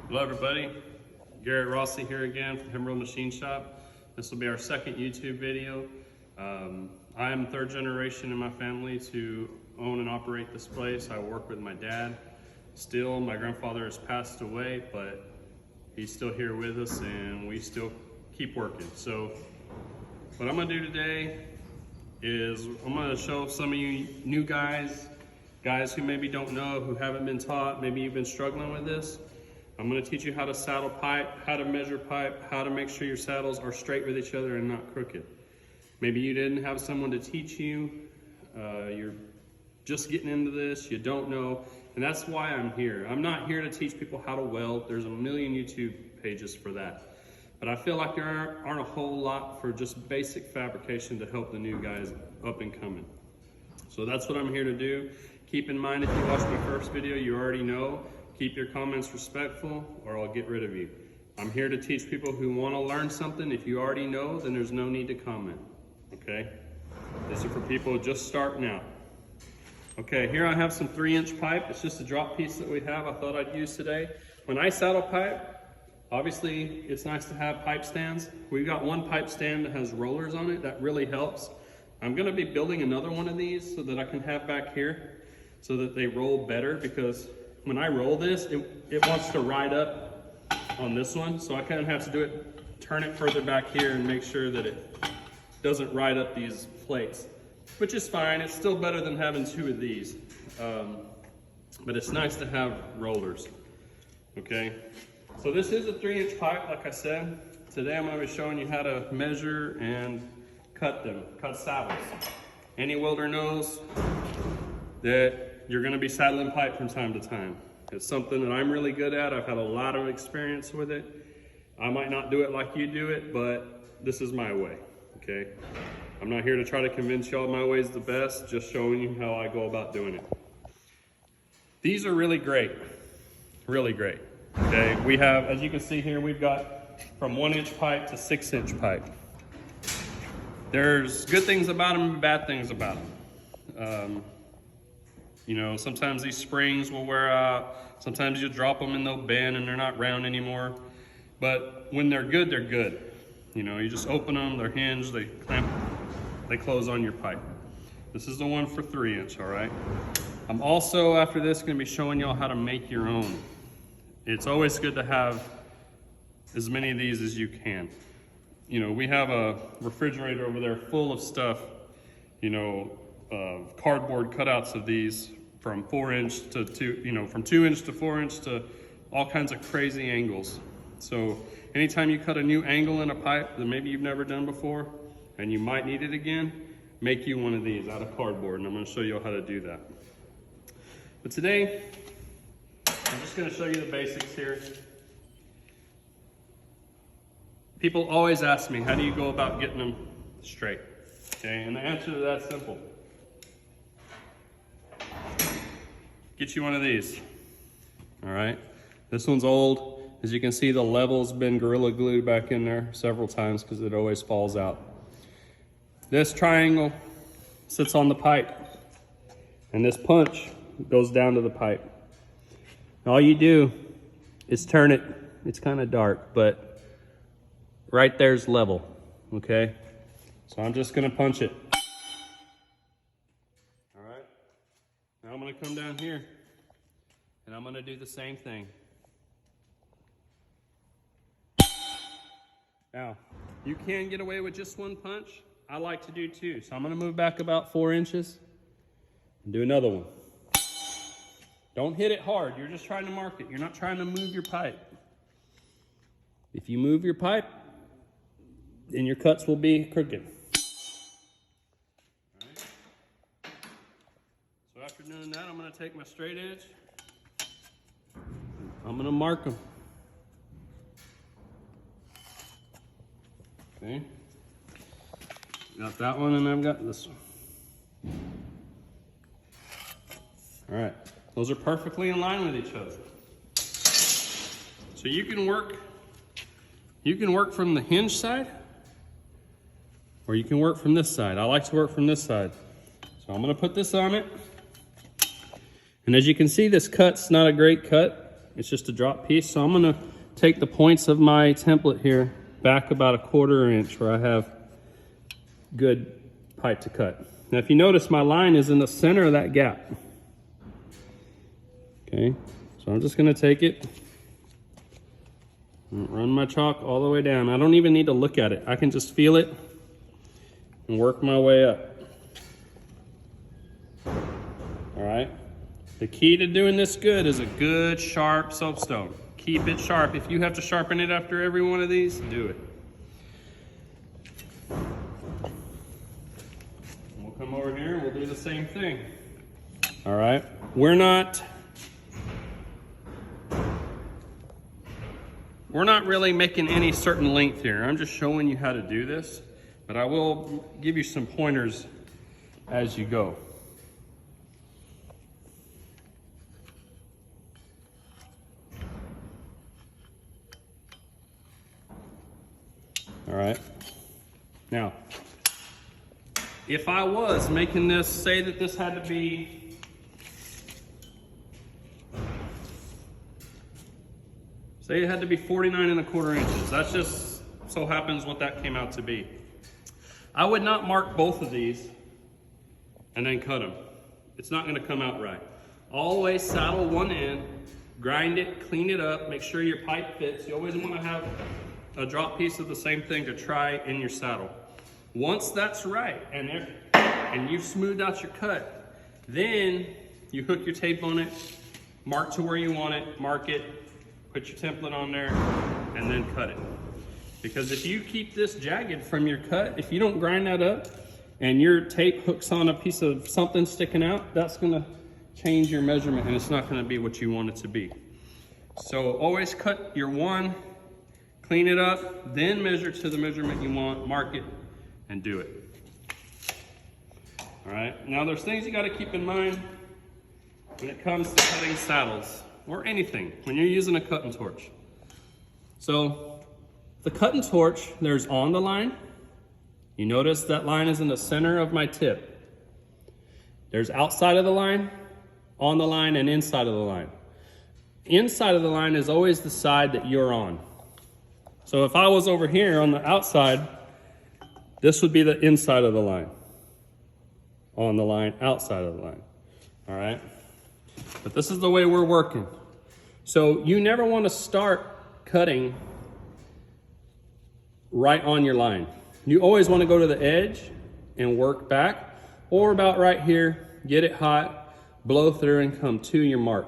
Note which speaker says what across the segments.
Speaker 1: Hello everybody, Garrett Rossi here again from Emerald Machine Shop. This will be our second YouTube video. I am third generation in my family to own and operate this place. I work with my dad. Still, my grandfather has passed away, but he's still here with us and we still keep working. So what I'm gonna do today is I'm gonna show some of you new guys who maybe don't know, who haven't been taught, maybe you've been struggling with this. I'm going to teach you how to saddle pipe, how to measure pipe, how to make sure your saddles are straight with each other and not crooked. Maybe you didn't have someone to teach you, you're just getting into this, you don't know, and that's why I'm here. I'm not here to teach people how to weld. There's a million YouTube pages for that. But I feel like there aren't a whole lot for just basic fabrication to help the new guys up and coming. So that's what I'm here to do. Keep in mind, if you watched my first video, you already know, keep your comments respectful or I'll get rid of you. I'm here to teach people who want to learn something. If you already know, then there's no need to comment, okay? This is for people just starting out. Okay, here I have some 3-inch pipe. It's just a drop piece that we have I thought I'd use today. When I saddle pipe, obviously it's nice to have pipe stands. We've got one pipe stand that has rollers on it. That really helps. I'm gonna be building another one of these so that I can have back here so that they roll better, because when I roll this, it wants to ride up on this one. So I kind of have to do it, turn it further back here and make sure that it doesn't ride up these plates, which is fine. It's still better than having 2 of these. But it's nice to have rollers, okay? So this is a 3-inch pipe, like I said. Today I'm gonna be showing you how to measure and cut saddles. Any welder knows that you're gonna be saddling pipe from time to time. It's something that I'm really good at. I've had a lot of experience with it. I might not do it like you do it, but this is my way, okay? I'm not here to try to convince y'all my way is the best, just showing you how I go about doing it. These are really great, okay? We have, as you can see here, we've got from 1-inch pipe to 6-inch pipe. There's good things about them and bad things about them. You know, sometimes these springs will wear out. Sometimes you drop them and they'll bend and they're not round anymore. But when they're good, they're good. You know, you just open them, they're hinged, they clamp, they close on your pipe. This is the one for 3-inch, all right? I'm also, after this, gonna be showing y'all how to make your own. It's always good to have as many of these as you can. You know, we have a refrigerator over there full of stuff, you know, cardboard cutouts of these from 4-inch to 2-inch to 4-inch to all kinds of crazy angles. So anytime you cut a new angle in a pipe that maybe you've never done before and you might need it again, make you one of these out of cardboard, and I'm going to show you how to do that. But today, I'm just going to show you the basics here. People always ask me, how do you go about getting them straight? Okay, and the answer to that's simple. Get you one of these, all right? This one's old. As you can see, the level's been Gorilla Glued back in there several times because it always falls out. This triangle sits on the pipe, and this punch goes down to the pipe. All you do is turn it. It's kind of dark, but right there's level, okay? So I'm just gonna punch it. All right, now I'm gonna come down here and I'm gonna do the same thing. Now, you can get away with just one punch. I like to do 2. So I'm gonna move back about 4 inches and do another one. Don't hit it hard, you're just trying to mark it. You're not trying to move your pipe. If you move your pipe, then your cuts will be crooked. All right. So after doing that, I'm gonna take my straight edge. I'm gonna mark them. Okay. Got that one and I've got this one. All right. Those are perfectly in line with each other. So you can work from the hinge side, or you can work from this side. I like to work from this side. So I'm gonna put this on it. And as you can see, this cut's not a great cut. It's just a drop piece. So I'm gonna take the points of my template here back about 1/4 inch where I have good pipe to cut. Now if you notice, my line is in the center of that gap. Okay, so I'm just gonna take it and run my chalk all the way down. I don't even need to look at it. I can just feel it and work my way up. All right, the key to doing this good is a good sharp soapstone. Keep it sharp. If you have to sharpen it after every one of these, do it. We'll come over here and we'll do the same thing. All right, we're not really making any certain length here. I'm just showing you how to do this, but I will give you some pointers as you go. All right, now, if I was making this, say that this had to be, say it had to be 49 1/4 inches. That's just so happens what that came out to be. I would not mark both of these and then cut them. It's not gonna come out right. Always saddle one end, grind it, clean it up, make sure your pipe fits. You always wanna have a drop piece of the same thing to try in your saddle. Once that's right and you've smoothed out your cut, then you hook your tape on it, mark to where you want it, mark it, put your template on there, and then cut it. Because if you keep this jagged from your cut, if you don't grind that up and your tape hooks on a piece of something sticking out, that's gonna change your measurement and it's not gonna be what you want it to be. So always cut your one, clean it up, then measure to the measurement you want, mark it, and do it. All right, now there's things you gotta keep in mind when it comes to cutting saddles, or anything, when you're using a cutting torch. So, the cutting torch, there's on the line. You notice that line is in the center of my tip. There's outside of the line, on the line, and inside of the line. Inside of the line is always the side that you're on. So if I was over here on the outside, this would be the inside of the line. On the line, outside of the line. All right? But this is the way we're working. So you never want to start cutting right on your line. You always want to go to the edge and work back, or about right here, get it hot, blow through and come to your mark.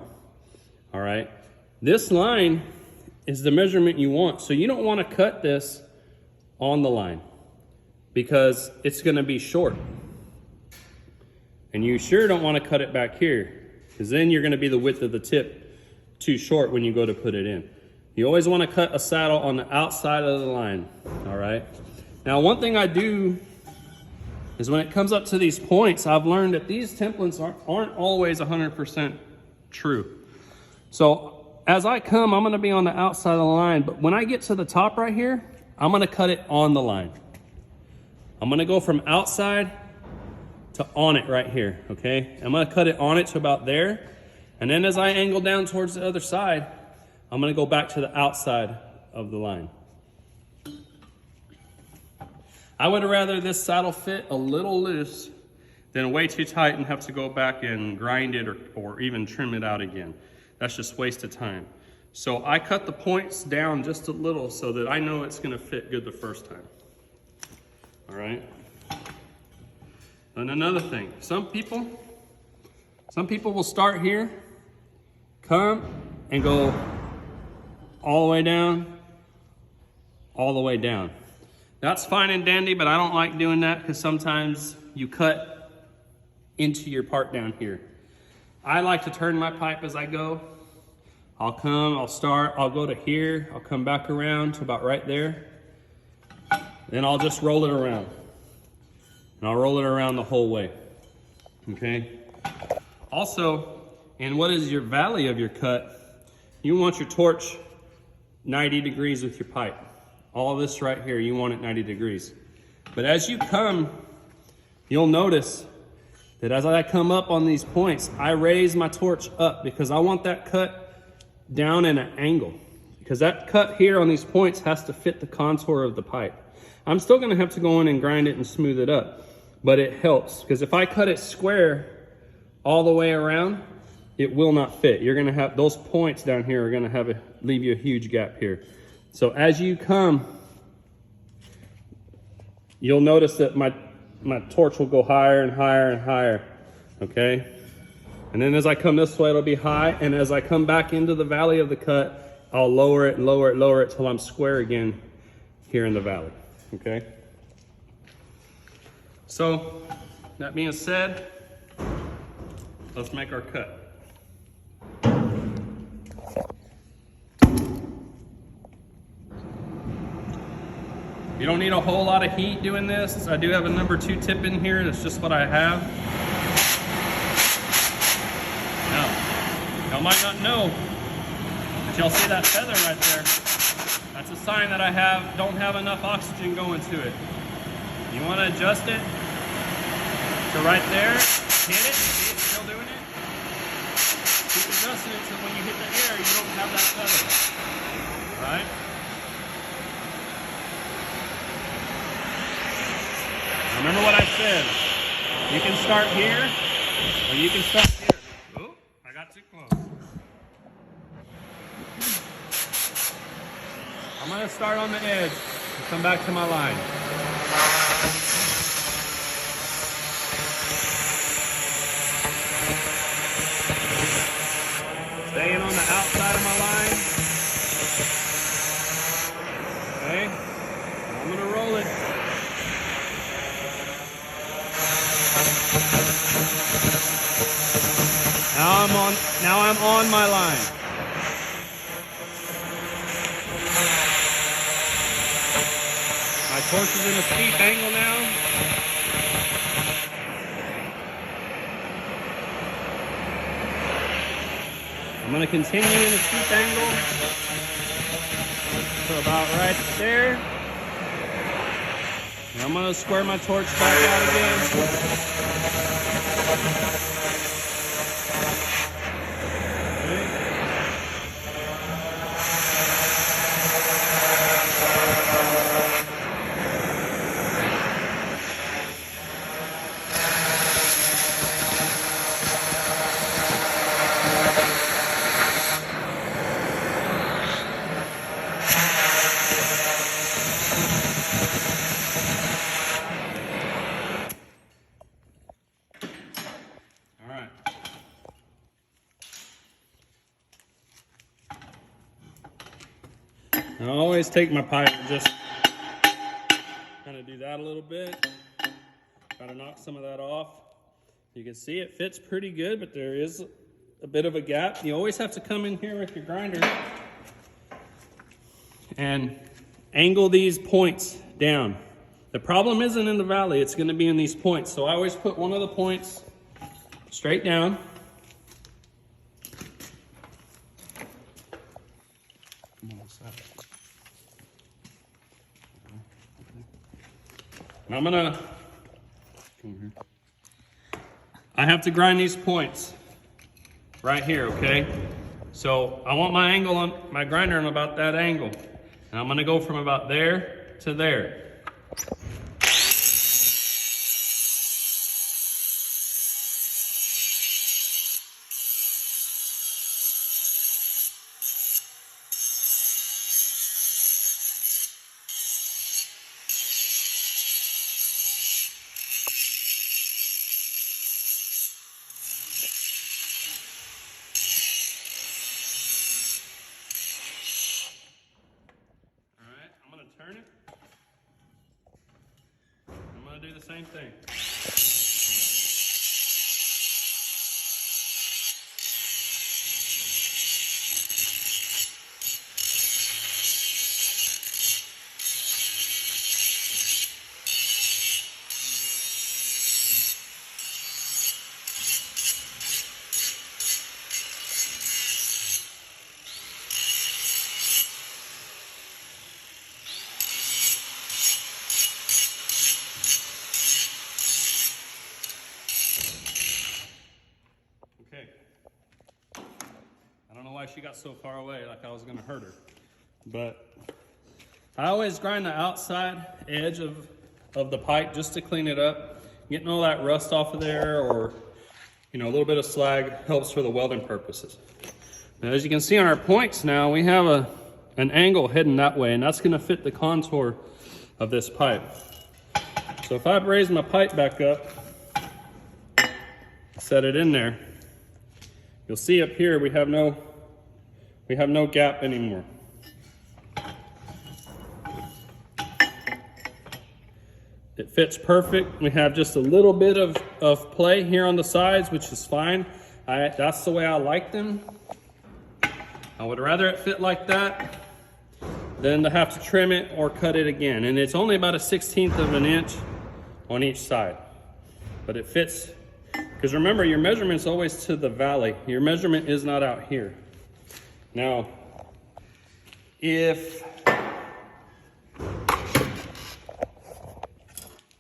Speaker 1: All right? This line is the measurement you want. So you don't want to cut this on the line because it's going to be short. And you sure don't want to cut it back here because then you're going to be the width of the tip too short when you go to put it in. You always want to cut a saddle on the outside of the line, all right? Now, one thing I do is when it comes up to these points, I've learned that these templates aren't always 100% true. So as I come, I'm gonna be on the outside of the line, but when I get to the top right here, I'm gonna cut it on the line. I'm gonna go from outside to on it right here, okay? I'm gonna cut it on it to about there, and then as I angle down towards the other side, I'm gonna go back to the outside of the line. I would rather this saddle fit a little loose than way too tight and have to go back and grind it or even trim it out again. That's just waste of time. So I cut the points down just a little so that I know it's gonna fit good the first time. All right? And another thing, some people will start here, come and go all the way down, all the way down. That's fine and dandy, but I don't like doing that because sometimes you cut into your part down here. I like to turn my pipe as I go. I'll come, I'll start, I'll go to here, I'll come back around to about right there. Then I'll just roll it around. And I'll roll it around the whole way, okay? Also, in what is your valley of your cut, you want your torch 90 degrees with your pipe. All this right here, you want it 90 degrees. But as you come, you'll notice that as I come up on these points, I raise my torch up because I want that cut down in an angle, because that cut here on these points has to fit the contour of the pipe. I'm still gonna have to go in and grind it and smooth it up, but it helps, because if I cut it square all the way around, it will not fit. You're gonna have, those points down here are gonna leave you a huge gap here. So as you come, you'll notice that my torch will go higher and higher and higher, okay? And then as I come this way, it'll be high, and as I come back into the valley of the cut, I'll lower it and lower it, lower it till I'm square again here in the valley, okay? So, that being said, let's make our cut. You don't need a whole lot of heat doing this. I do have a number 2 tip in here. That's just what I have. Now, y'all might not know, but y'all see that feather right there? That's a sign that I don't have enough oxygen going to it. You want to adjust it to right there. Hit it. See it still doing it? Keep adjusting it so when you hit the air, you don't have that feather. All right? Remember what I said. You can start here, or you can start here. Oh, I got too close. I'm going to start on the edge and come back to my line. Staying on the outside of my line. Okay, I'm going to roll it. Now I'm on my line. My torch is in a steep angle now. I'm going to continue in a steep angle to about right there. And I'm going to square my torch back out again. I always take my pipe and just kind of do that a little bit. Try to knock some of that off. You can see it fits pretty good, but there is a bit of a gap. You always have to come in here with your grinder and angle these points down. The problem isn't in the valley, it's going to be in these points. So I always put one of the points straight down. And I'm gonna, I have to grind these points right here, okay? So I want my angle on my grinder on about that angle. And I'm gonna go from about there to there. Turn it. I'm going to do the same thing. so far away like I was gonna hurt her. But I always grind the outside edge of the pipe just to clean it up. Getting all that rust off of there, or a little bit of slag helps for the welding purposes. Now, as you can see on our points now, we have an angle heading that way, and that's gonna fit the contour of this pipe. So if I raise my pipe back up, set it in there, you'll see up here we have no gap anymore. It fits perfect. We have just a little bit of play here on the sides, which is fine. That's the way I like them. I would rather it fit like that than to have to trim it or cut it again. And it's only about a 1/16 of an inch on each side. But it fits, because remember, your measurement's always to the valley. Your measurement is not out here. Now, if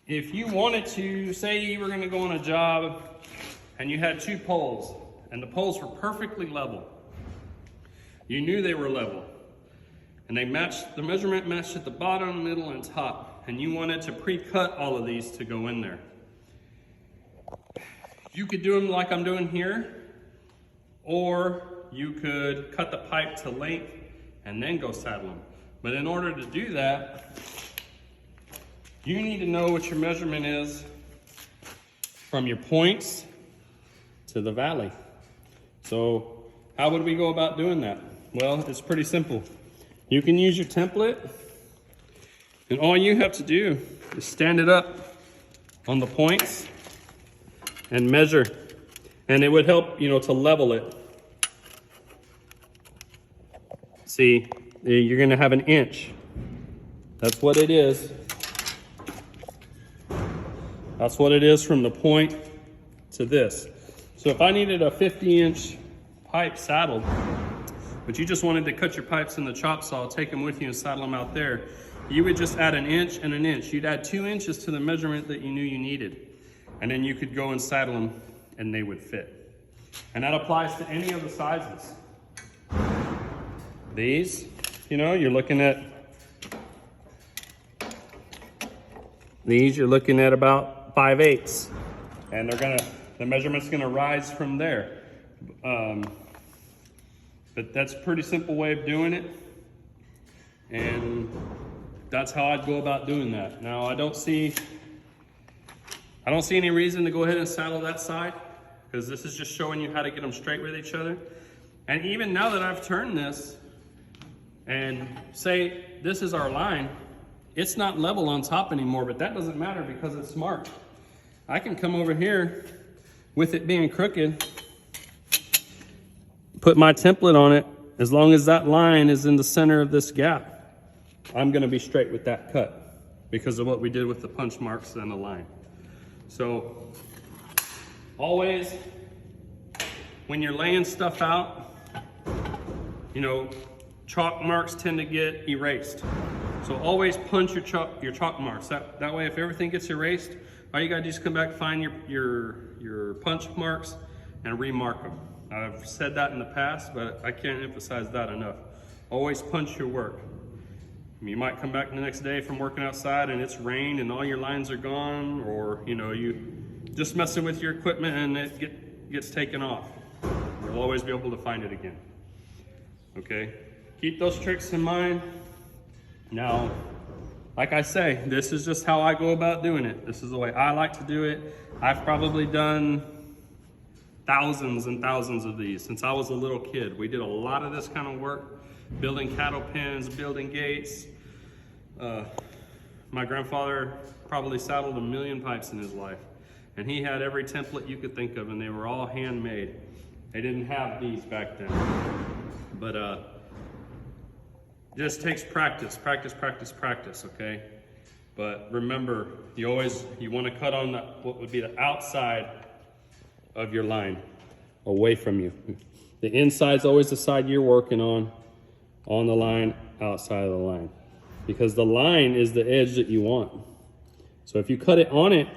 Speaker 1: you wanted to, say you were gonna go on a job and you had 2 poles and the poles were perfectly level, you knew they were level, and the measurement matched at the bottom, middle, and top, and you wanted to pre-cut all of these to go in there, you could do them like I'm doing here, or you could cut the pipe to length and then go saddle them. But in order to do that, you need to know what your measurement is from your points to the valley. So how would we go about doing that? Well, it's pretty simple. You can use your template, and all you have to do is stand it up on the points and measure, and it would help, to level it. See, you're gonna have an inch. That's what it is. That's what it is from the point to this. So if I needed a 50-inch pipe saddled, but you just wanted to cut your pipes in the chop saw, take them with you and saddle them out there, you would just add an inch and an inch. You'd add 2 inches to the measurement that you knew you needed. And then you could go and saddle them and they would fit. And that applies to any of the sizes. These, you're looking at, you're looking at about 5/8, and the measurement's gonna rise from there. But that's a pretty simple way of doing it, and that's how I'd go about doing that. Now, I don't see any reason to go ahead and saddle that side, because this is just showing you how to get them straight with each other. And even now that I've turned this, and say this is our line, it's not level on top anymore, but that doesn't matter because it's marked. I can come over here with it being crooked, put my template on it. As long as that line is in the center of this gap, I'm gonna be straight with that cut because of what we did with the punch marks and the line. So always, when you're laying stuff out, chalk marks tend to get erased. So always punch your chalk marks. That way, if everything gets erased, all you gotta do is come back, find your punch marks and remark them. I've said that in the past, but I can't emphasize that enough. Always punch your work. You might come back the next day from working outside and it's rained and all your lines are gone, or you just messing with your equipment and it gets taken off. You'll always be able to find it again. Okay? Keep those tricks in mind. Now, like I say, this is just how I go about doing it. This is the way I like to do it. I've probably done thousands and thousands of these since I was a little kid. We did a lot of this kind of work, building cattle pens, building gates. My grandfather probably saddled 1 million pipes in his life, and he had every template you could think of, and they were all handmade. They didn't have these back then. But it just takes practice, okay? But remember, you want to cut on what would be the outside of your line, away from you. The inside's always the side you're working on the line, outside of the line. Because the line is the edge that you want. So if you cut it on it,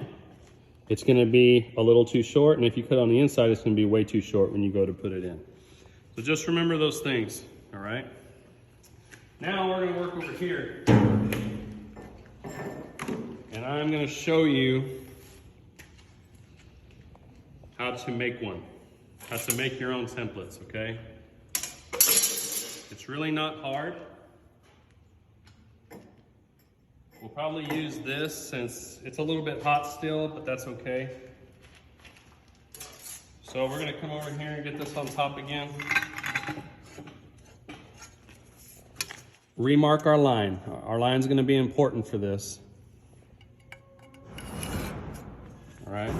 Speaker 1: it's gonna be a little too short, and if you cut on the inside, it's gonna be way too short when you go to put it in. So So just remember those things, all right? Now we're gonna work over here. And I'm gonna show you how to make one, how to make your own templates, okay? It's really not hard. We'll probably use this since it's a little bit hot still, but that's okay. So we're gonna come over here and get this on top again. Remark our line. Our line's gonna be important for this. All right.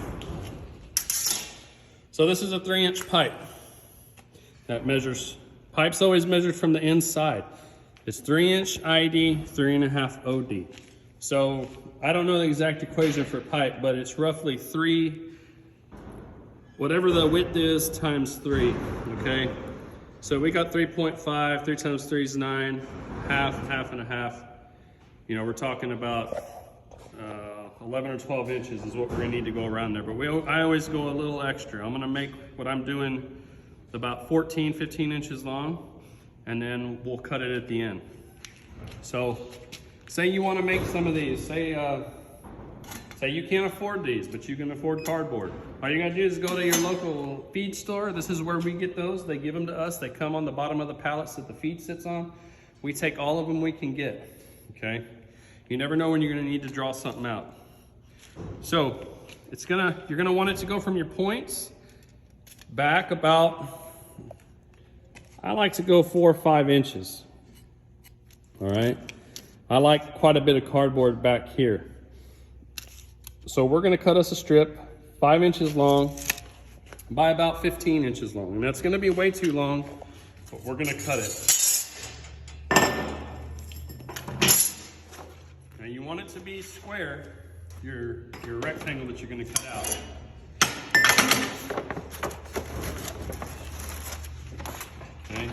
Speaker 1: So this is a 3-inch pipe that measures, pipe's always measured from the inside. It's 3-inch ID, 3.5 OD. So I don't know the exact equation for pipe, but it's roughly 3, whatever the width is, times 3, okay? So we got 3.5, 3 times 3 is 9, half and a half. You know, we're talking about 11 or 12 inches is what we're gonna need to go around there. But I always go a little extra. I'm gonna make what I'm doing about 14, 15 inches long, and then we'll cut it at the end. So say you wanna make some of these. Say you can't afford these, but you can afford cardboard. All you gotta do is go to your local feed store. This is where we get those. They give them to us. They come on the bottom of the pallets that the feed sits on. We take all of them we can get, okay? You never know when you're gonna need to draw something out. So you're gonna want it to go from your points back about, I like to go 4 or 5 inches, all right? I like quite a bit of cardboard back here. So we're gonna cut us a strip 5 inches long by about 15 inches long. And that's gonna be way too long, but we're gonna cut it. Now you want it to be square, your rectangle that you're gonna cut out. Okay.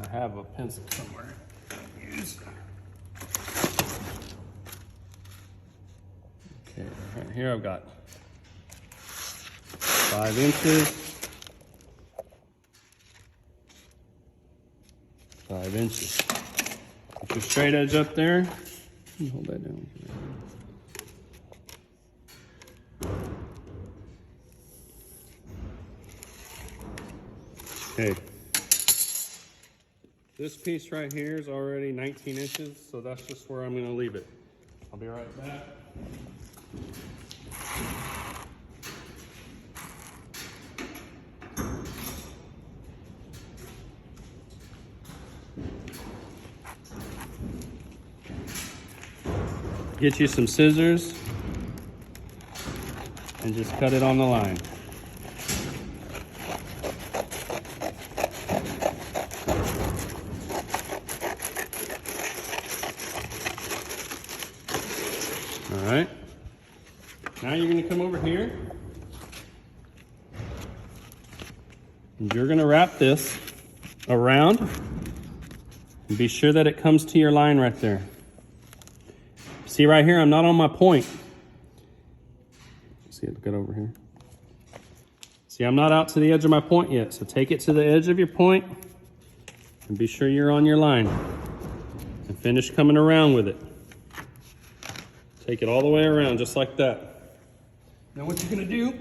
Speaker 1: I have a pencil somewhere. Use. Okay, right here I've got 5 inches. 5 inches. Put your straight edge up there. Hold that down. Okay. This piece right here is already 19 inches, so that's just where I'm going to leave it. I'll be right back. Get you some scissors and just cut it on the line. All right. Now you're going to come over here and you're going to wrap this around and be sure that it comes to your line right there. See right here, I'm not on my point. See it, get over here. See, I'm not out to the edge of my point yet, so take it to the edge of your point and be sure you're on your line. And finish coming around with it. Take it all the way around, just like that. Now what you're gonna do,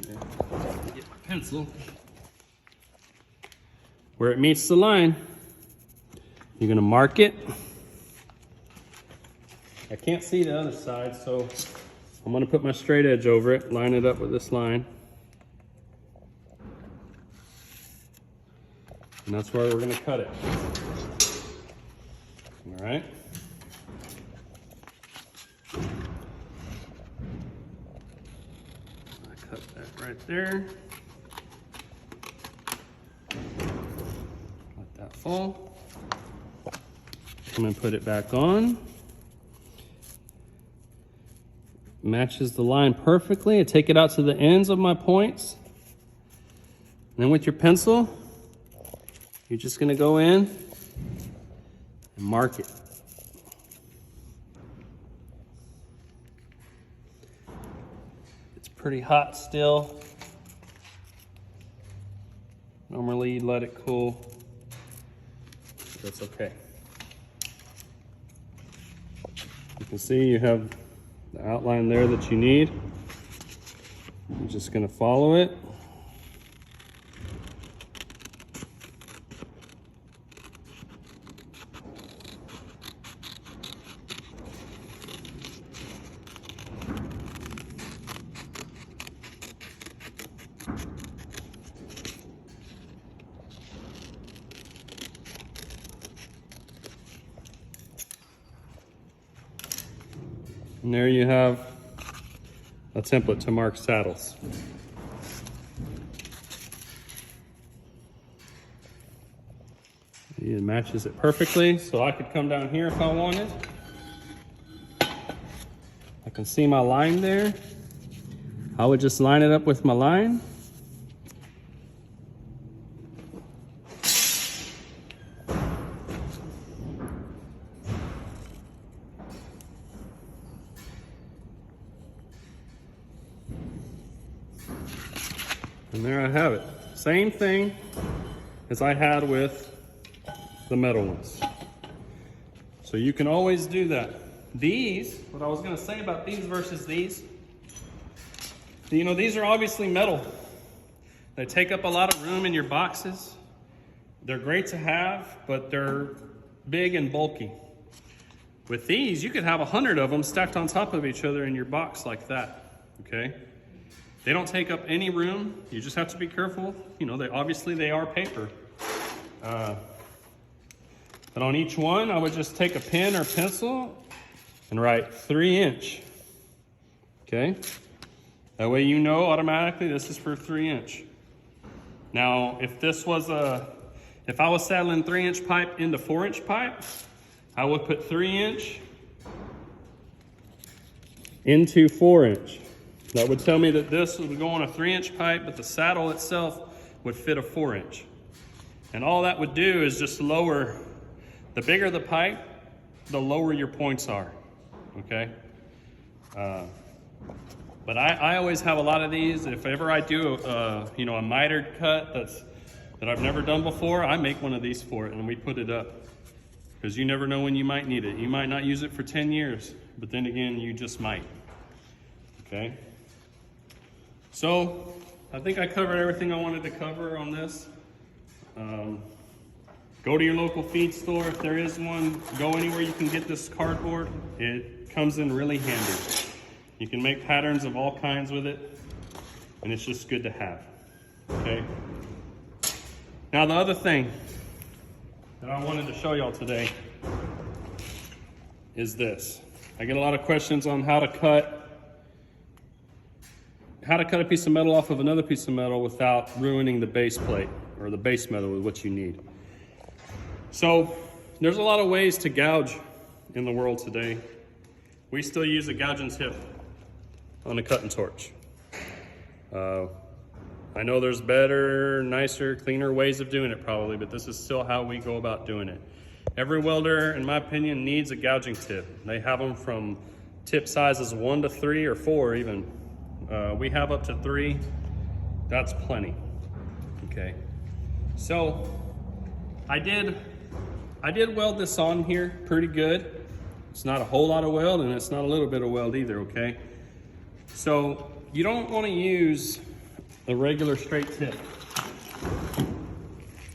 Speaker 1: get my pencil, where it meets the line, you're gonna mark it. I can't see the other side, so I'm gonna put my straight edge over it, line it up with this line. And that's where we're gonna cut it. All right? I cut that right there. Let that fall. Come and put it back on. Matches the line perfectly. I take it out to the ends of my points. And then with your pencil, you're just gonna go in and mark it. It's pretty hot still. Normally let it cool. That's okay. You can see you have the outline there that you need. I'm just going to follow it. And there you have a template to mark saddles. It matches it perfectly, so I could come down here if I wanted. I can see my line there. I would just line it up with my line. And there I have it. Same thing as I had with the metal ones. So you can always do that. These, what I was going to say about these versus these, you know, these are obviously metal. They take up a lot of room in your boxes. They're great to have, but they're big and bulky. With these, you could have 100 of them stacked on top of each other in your box like that, okay? They don't take up any room. You just have to be careful. You know, they are paper. But on each one, I would just take a pen or pencil and write 3-inch. Okay? That way you know automatically this is for 3-inch. Now, if I was saddling 3-inch pipe into 4-inch pipe, I would put 3-inch into 4-inch. That would tell me that this would go on a 3-inch pipe, but the saddle itself would fit a 4-inch. And all that would do is just lower, the bigger the pipe, the lower your points are, okay? But I always have a lot of these. If ever I do a mitered cut that I've never done before, I make one of these for it and we put it up. Because you never know when you might need it. You might not use it for 10 years, but then again, you just might, okay? So, I think I covered everything I wanted to cover on this. Go to your local feed store if there is one. Go anywhere you can get this cardboard. It comes in really handy. You can make patterns of all kinds with it, and it's just good to have, okay? Now the other thing that I wanted to show y'all today is this. I get a lot of questions on how to cut a piece of metal off of another piece of metal without ruining the base plate or the base metal with what you need. So there's a lot of ways to gouge in the world today. We still use a gouging tip on a cutting torch. I know there's better, nicer, cleaner ways of doing it probably, but this is still how we go about doing it. Every welder, in my opinion, needs a gouging tip. They have them from tip sizes 1 to 3 or 4 even. We have up to 3. That's plenty. Okay. So I did weld this on here pretty good. It's not a whole lot of weld and it's not a little bit of weld either, okay? So you don't want to use a regular straight tip.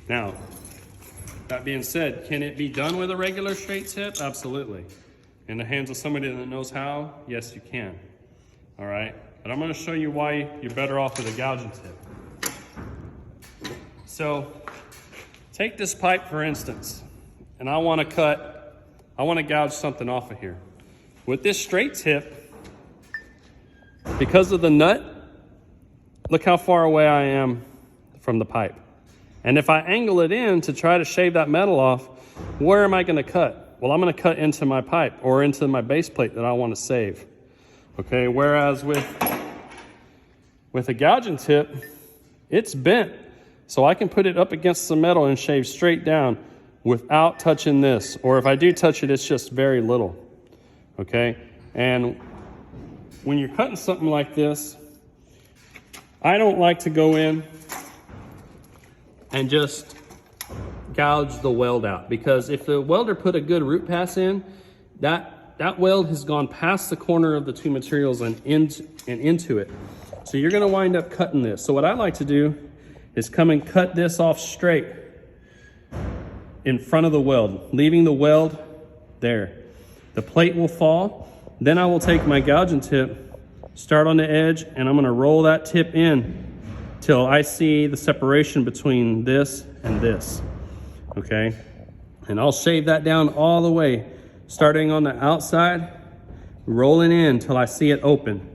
Speaker 1: Now, that being said, can it be done with a regular straight tip? Absolutely. In the hands of somebody that knows how, yes, you can. All right, but I'm going to show you why you're better off with a gouging tip. So, take this pipe for instance, and I want to gouge something off of here. With this straight tip, because of the nut, look how far away I am from the pipe. And if I angle it in to try to shave that metal off, where am I going to cut? Well, I'm going to cut into my pipe or into my base plate that I want to save. Okay, whereas with a gouging tip, it's bent. So I can put it up against the metal and shave straight down without touching this. Or if I do touch it, it's just very little. Okay, and when you're cutting something like this, I don't like to go in and just gouge the weld out, because if the welder put a good root pass in, that weld has gone past the corner of the two materials and into it. So you're gonna wind up cutting this. So what I like to do is come and cut this off straight in front of the weld, leaving the weld there. The plate will fall. Then I will take my gouging tip, start on the edge, and I'm gonna roll that tip in till I see the separation between this and this, okay? And I'll shave that down all the way, starting on the outside, rolling in till I see it open.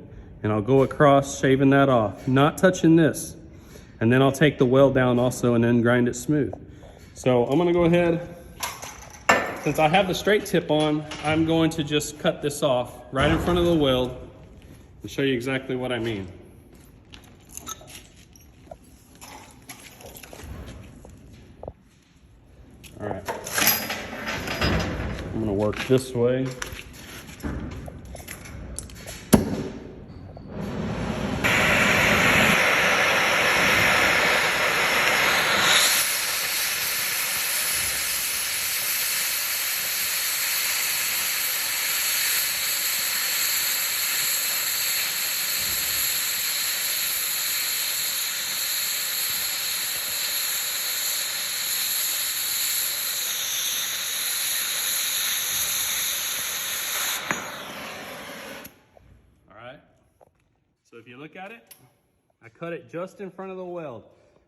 Speaker 1: And I'll go across, shaving that off, not touching this. And then I'll take the weld down also and then grind it smooth. So I'm gonna go ahead, since I have the straight tip on, I'm going to just cut this off right in front of the weld and show you exactly what I mean. All right, I'm gonna work this way. So if you look at it, I cut it just in front of the weld.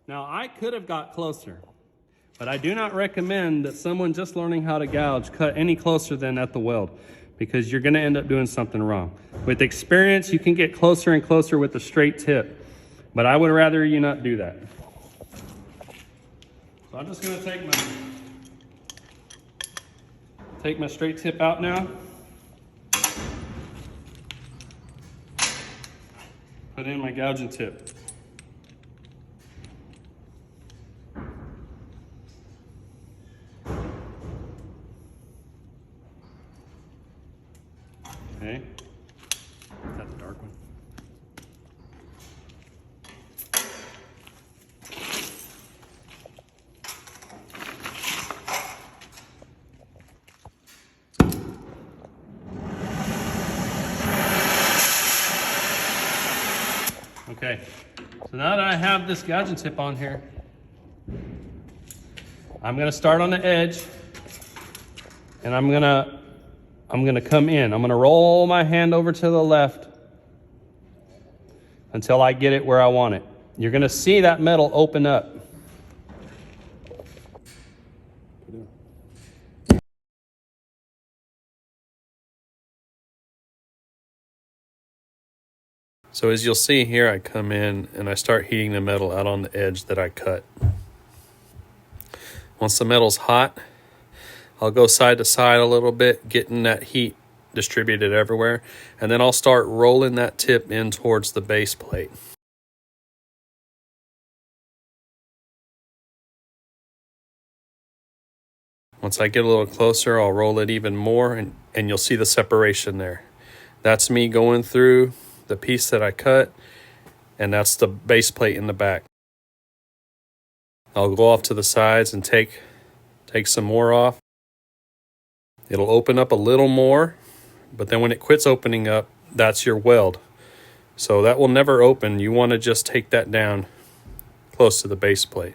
Speaker 1: Now I could have got closer, but I do not recommend that someone just learning how to gouge cut any closer than at the weld, because you're gonna end up doing something wrong. With experience, you can get closer and closer with the straight tip, but I would rather you not do that. So I'm just gonna take my straight tip out now. Put in my gouging tip. Okay. Is that the dark one? Okay, so now that I have this gouging tip on here, I'm gonna start on the edge, and I'm gonna come in. I'm gonna roll my hand over to the left until I get it where I want it. You're gonna see that metal open up. So as you'll see here, I come in and I start heating the metal out on the edge that I cut. Once the metal's hot, I'll go side to side a little bit, getting that heat distributed everywhere, and then I'll start rolling that tip in towards the base plate. Once I get a little closer, I'll roll it even more, and you'll see the separation there. That's me going through the piece that I cut, and that's the base plate in the back. I'll go off to the sides and take some more off. It'll open up a little more, but then when it quits opening up, that's your weld. So that will never open. You want to just take that down close to the base plate.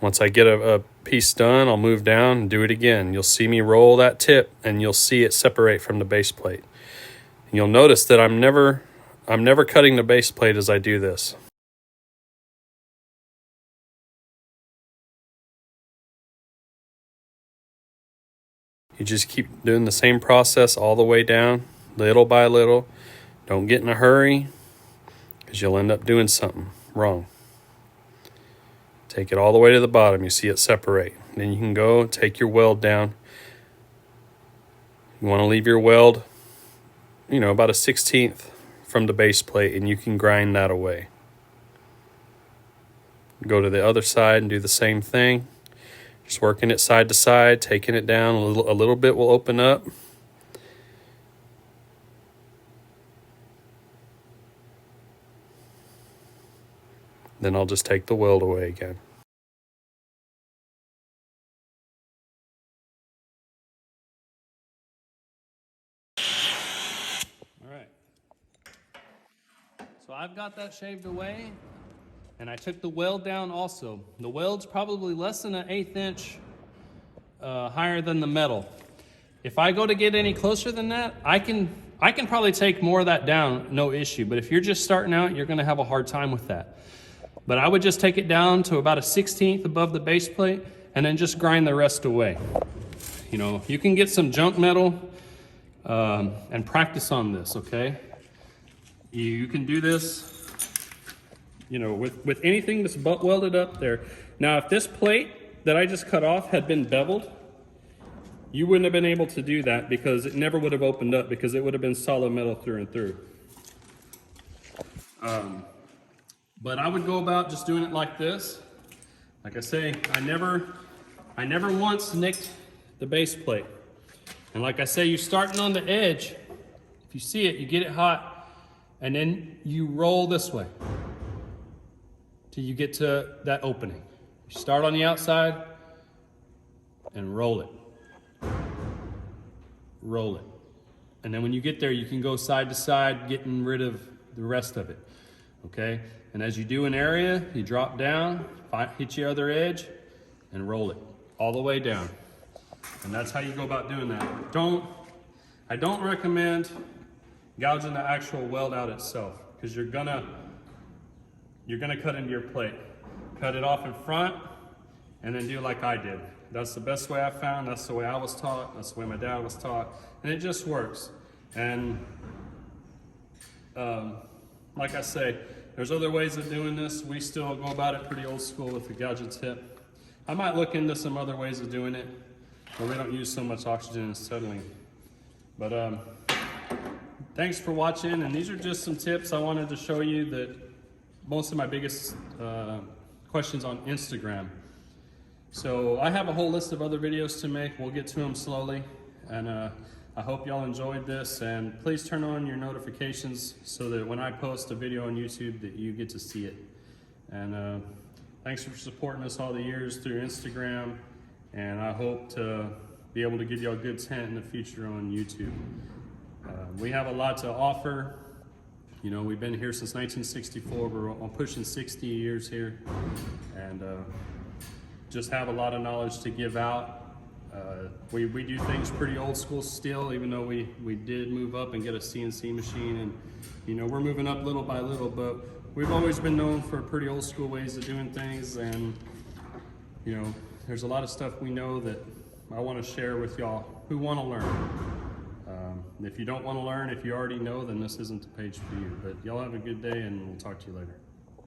Speaker 1: Once I get a piece done, I'll move down and do it again. You'll see me roll that tip, and you'll see it separate from the base plate. And you'll notice that I'm never cutting the base plate as I do this. You just keep doing the same process all the way down, little by little. Don't get in a hurry, because you'll end up doing something wrong. Take it all the way to the bottom. You see it separate. Then you can go take your weld down. You want to leave your weld, about a 1/16 from the base plate, and you can grind that away. Go to the other side and do the same thing. Just working it side to side, taking it down. A little bit will open up. Then I'll just take the weld away again. All right. So I've got that shaved away, and I took the weld down also. The weld's probably less than an 1/8 inch higher than the metal. If I go to get any closer than that, I can probably take more of that down, no issue. But if you're just starting out, you're gonna have a hard time with that. But I would just take it down to about a 1/16 above the base plate and then just grind the rest away. You know, you can get some junk metal and practice on this, okay? You can do this, you know, with anything that's butt welded up there. Now, if this plate that I just cut off had been beveled, you wouldn't have been able to do that because it never would have opened up because it would have been solid metal through and through. But I would go about just doing it like this. Like I say, I never once nicked the base plate. And like I say, you're starting on the edge. If you see it, you get it hot, and then you roll this way till you get to that opening. You start on the outside and roll it. Roll it. And then when you get there, you can go side to side, getting rid of the rest of it. Okay? And as you do an area, you drop down, hit your other edge, and roll it all the way down. And that's how you go about doing that. I don't recommend gouging the actual weld out itself, because you're gonna cut into your plate. Cut it off in front, and then do like I did. That's the best way I found. That's the way I was taught. That's the way my dad was taught, and it just works. And like I say, there's other ways of doing this. We still go about it pretty old school with the gouging tip. I might look into some other ways of doing it, where we don't use so much oxygen and settling. But thanks for watching, and these are just some tips I wanted to show you that most of my biggest questions on Instagram. So I have a whole list of other videos to make. We'll get to them slowly, and I hope y'all enjoyed this, and please turn on your notifications so that when I post a video on YouTube that you get to see it. And thanks for supporting us all the years through Instagram, and I hope to be able to give y'all good content in the future on YouTube. We have a lot to offer. You know, we've been here since 1964. We're pushing 60 years here, and just have a lot of knowledge to give out. We do things pretty old school still, even though we did move up and get a CNC machine, and you know, we're moving up little by little, but we've always been known for pretty old school ways of doing things. And you know, there's a lot of stuff we know that I want to share with y'all who want to learn. If you don't want to learn, if you already know, then this isn't the page for you. But y'all have a good day, and we'll talk to you later.